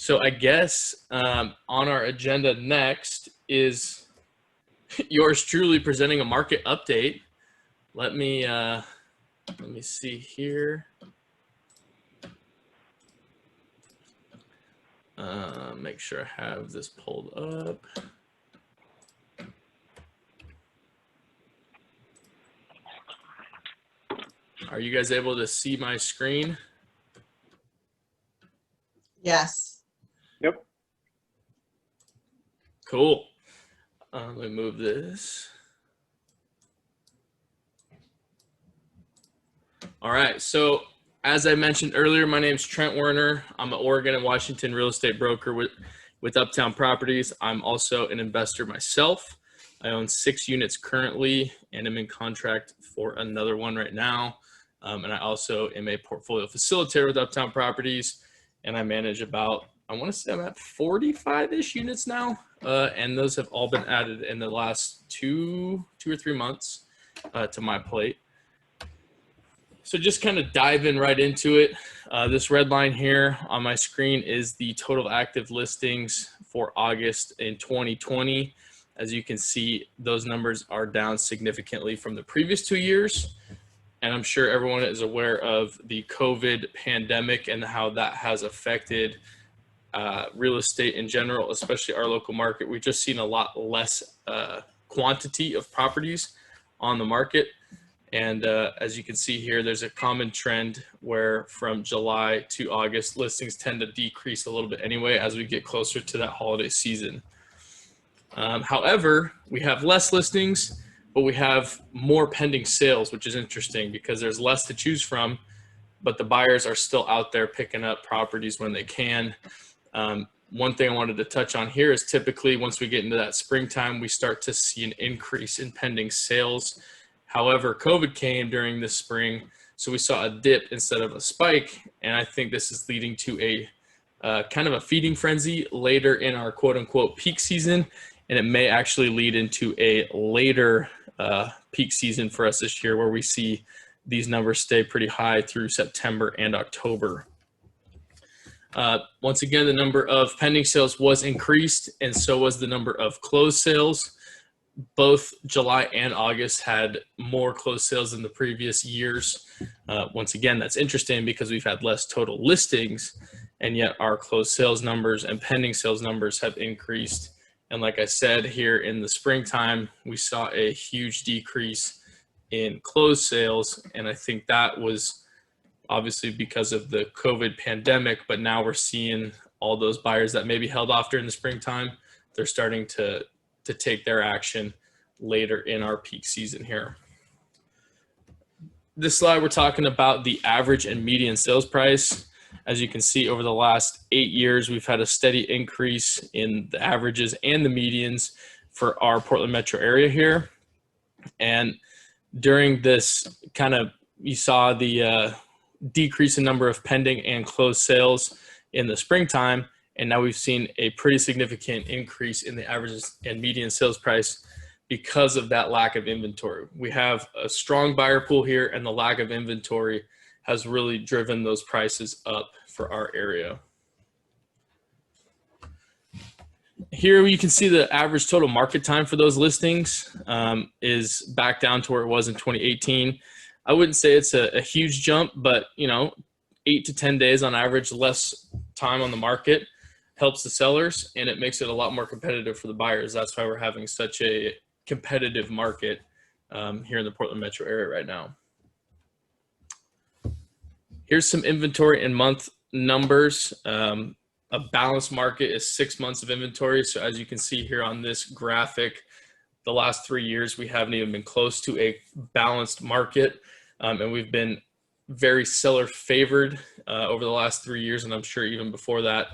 So I guess on our agenda next is yours truly presenting a market update. Let me see here. Make sure I have this pulled up. Are you guys able to see my screen? Yes. Yep. Cool. Let me move this. All right. So as I mentioned earlier, my name is Trent Werner. I'm an Oregon and Washington real estate broker with Uptown Properties. I'm also an investor myself. I own 6 units currently, and I'm in contract for another one right now. And I also am a portfolio facilitator with Uptown Properties, and I manage about, I want to say I'm at 45-ish units now. And those have all been added in the last two or 3 months to my plate. So just kind of diving right into it. This red line here on my screen is the total active listings for August in 2020. As you can see, those numbers are down significantly from the previous 2 years. And I'm sure everyone is aware of the COVID pandemic and how that has affected real estate in general, especially our local market. We've just seen a lot less quantity of properties on the market. And as you can see here, there's a common trend where from July to August, listings tend to decrease a little bit anyway as we get closer to that holiday season. However, we have less listings, but we have more pending sales, which is interesting because there's less to choose from, but the buyers are still out there picking up properties when they can. One thing I wanted to touch on here is typically once we get into that springtime, we start to see an increase in pending sales. However, COVID came during the spring, so we saw a dip instead of a spike, and I think this is leading to a kind of a feeding frenzy later in our quote-unquote peak season, and it may actually lead into a later peak season for us this year where we see these numbers stay pretty high through September and October. Once again, the number of pending sales was increased, and so was the number of closed sales. Both July and August had more closed sales than the previous years. Once again, that's interesting because we've had less total listings, and yet our closed sales numbers and pending sales numbers have increased. And like I said, here in the springtime, we saw a huge decrease in closed sales, and I think that was obviously because of the COVID pandemic, but now we're seeing all those buyers that maybe held off during the springtime, they're starting to take their action later in our peak season here. This slide, we're talking about the average and median sales price. As you can see, over the last 8 years, we've had a steady increase in the averages and the medians for our Portland metro area here. And during this kind of, you saw the decrease in number of pending and closed sales in the springtime. And now we've seen a pretty significant increase in the averages and median sales price because of that lack of inventory. We have a strong buyer pool here, and the lack of inventory has really driven those prices up for our area. Here you can see the average total market time for those listings is back down to where it was in 2018. I wouldn't say it's a huge jump, but 8 to 10 days on average, less time on the market helps the sellers, and it makes it a lot more competitive for the buyers. That's why we're having such a competitive market here in the Portland metro area right now. Here's some inventory and month numbers. A balanced market is 6 months of inventory. So as you can see here on this graphic, the last 3 years, we haven't even been close to a balanced market. And we've been very seller favored over the last 3 years, and I'm sure even before that.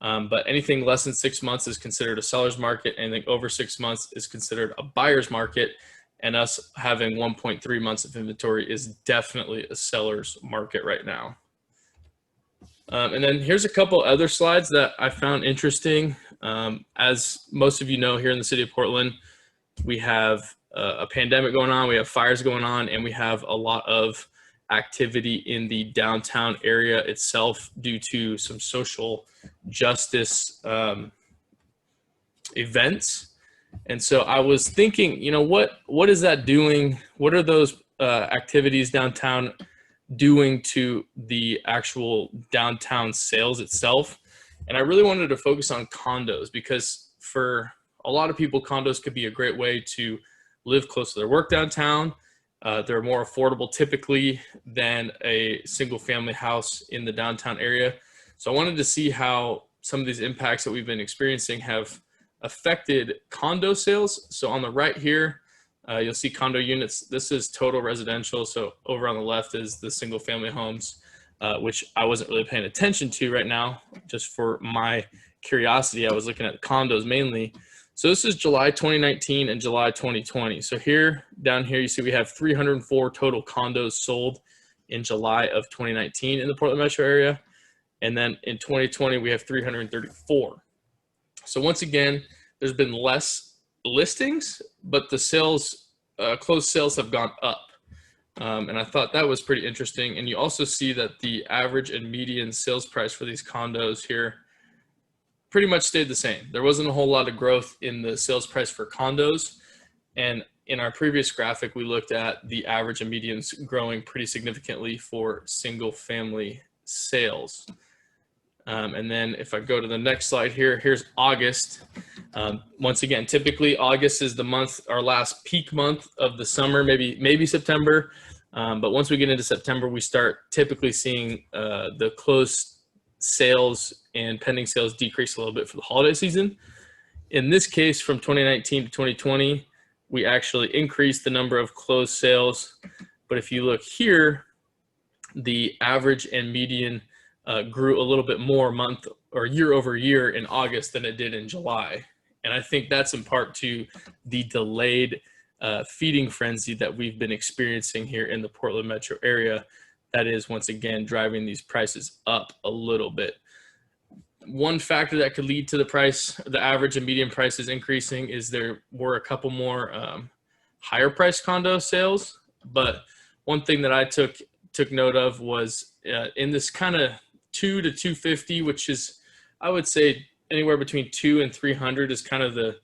But anything less than 6 months is considered a seller's market. Anything over 6 months is considered a buyer's market. And us having 1.3 months of inventory is definitely a seller's market right now. And then here's a couple other slides that I found interesting. As most of you know, here in the city of Portland, we have a pandemic going on, we have fires going on, and we have a lot of activity in the downtown area itself due to some social justice events. And so I was thinking, what is that doing? What are those activities downtown doing to the actual downtown sales itself? And I really wanted to focus on condos because for a lot of people, condos could be a great way to live close to their work downtown. They're more affordable typically than a single family house in the downtown area. So I wanted to see how some of these impacts that we've been experiencing have affected condo sales. So on the right here, you'll see condo units. This is total residential. So over on the left is the single family homes, which I wasn't really paying attention to right now. Just for my curiosity, I was looking at condos mainly. So this is July 2019 and July 2020. So down here, you see we have 304 total condos sold in July of 2019 in the Portland metro area. And then in 2020, we have 334. So once again, there's been less listings, but the sales, closed sales have gone up. And I thought that was pretty interesting. And you also see that the average and median sales price for these condos here pretty much stayed the same. There wasn't a whole lot of growth in the sales price for condos. And in our previous graphic, we looked at the average and medians growing pretty significantly for single family sales. And then if I go to the next slide here, here's August. Once again, typically August is the month, our last peak month of the summer, maybe September. But once we get into September, we start typically seeing the closed sales and pending sales decrease a little bit for the holiday season. In this case, from 2019 to 2020, we actually increased the number of closed sales. But if you look here, the average and median grew a little bit more month or year over year in August than it did in July. And I think that's in part to the delayed feeding frenzy that we've been experiencing here in the Portland metro area. That is, once again, driving these prices up a little bit. One factor that could lead to the average and median prices increasing is there were a couple more higher priced condo sales. But one thing that I took note of was in this kind of 2 to 250, which is, I would say, anywhere between 2 and 300 is kind of the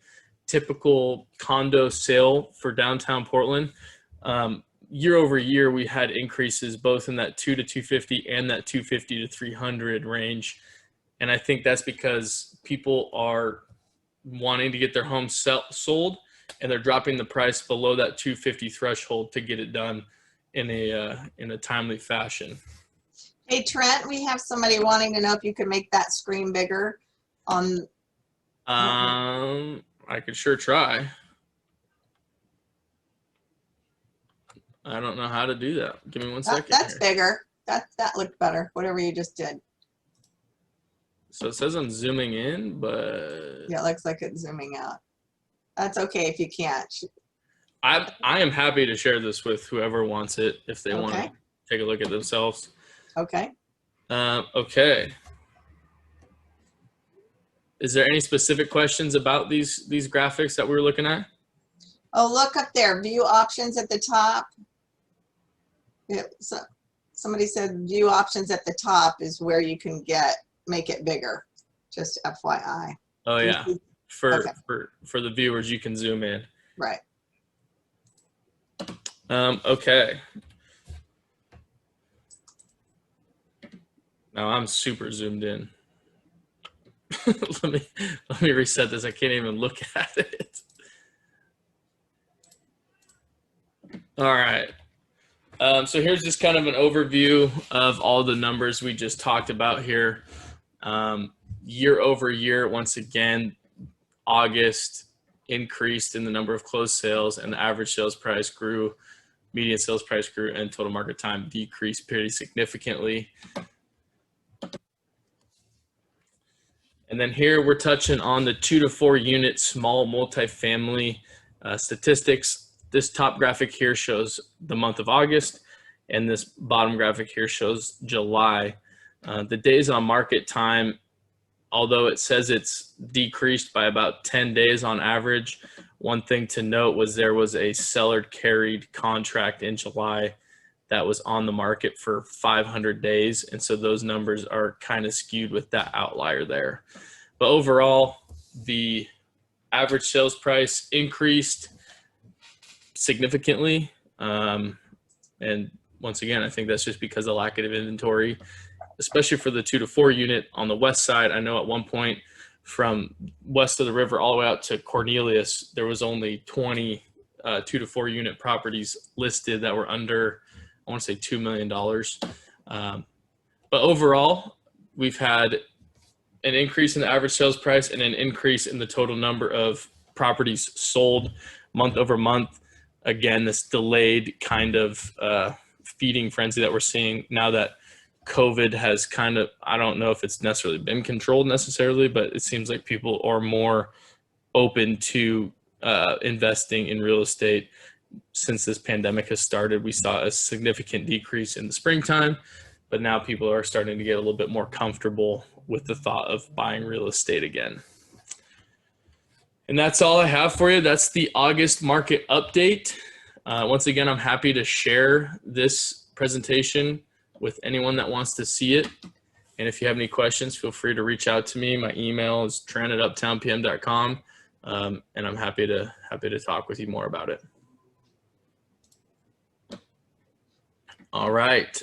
typical condo sale for downtown Portland. Year over year, we had increases both in that 2 to 250 and that 250 to 300 range. And I think that's because people are wanting to get their homes sold, and they're dropping the price below that 250 threshold to get it done in a timely fashion. Hey, Trent, we have somebody wanting to know if you could make that screen bigger on. I could sure try. I don't know how to do that. Give me 1 second. That's here. bigger. That looked better. Whatever you just did. So it says I'm zooming in, but Yeah, it looks like it's zooming out. That's okay if you can't. I am happy to share this with whoever wants it if they want to take a look at themselves. Okay. Okay. Is there any specific questions about these graphics that we were looking at? Oh, look up there. View options at the top. Yeah, so somebody said view options at the top is where you can make it bigger. Just FYI. Oh yeah. For the viewers, you can zoom in. Right. Okay. Now I'm super zoomed in. let me reset this. I can't even look at it. All right. So here's just kind of an overview of all the numbers we just talked about here. Year over year, once again, August increased in the number of closed sales, and the average sales price grew, median sales price grew, and total market time decreased pretty significantly. And then here we're touching on the 2 to 4 unit small multifamily statistics. This top graphic here shows the month of August, and this bottom graphic here shows July. The days on market time, although it says it's decreased by about 10 days on average, one thing to note was there was a seller carried contract in July that was on the market for 500 days. And so those numbers are kind of skewed with that outlier there. But overall, the average sales price increased significantly. And once again, I think that's just because of lack of inventory, especially for the 2 to 4 unit on the west side. I know at one point from west of the river all the way out to Cornelius, there was only 20 2 to 4 unit properties listed that were under, I want to say $2 million. But overall, we've had an increase in the average sales price and an increase in the total number of properties sold month over month. Again, this delayed kind of feeding frenzy that we're seeing now that COVID has kind of, I don't know if it's necessarily been controlled necessarily, but it seems like people are more open to investing in real estate since this pandemic has started. We saw a significant decrease in the springtime, but now people are starting to get a little bit more comfortable with the thought of buying real estate again. And that's all I have for you. That's the August market update. Once again, I'm happy to share this presentation with anyone that wants to see it. And if you have any questions, feel free to reach out to me. My email is trent@uptownpm.com. And I'm happy to talk with you more about it. All right.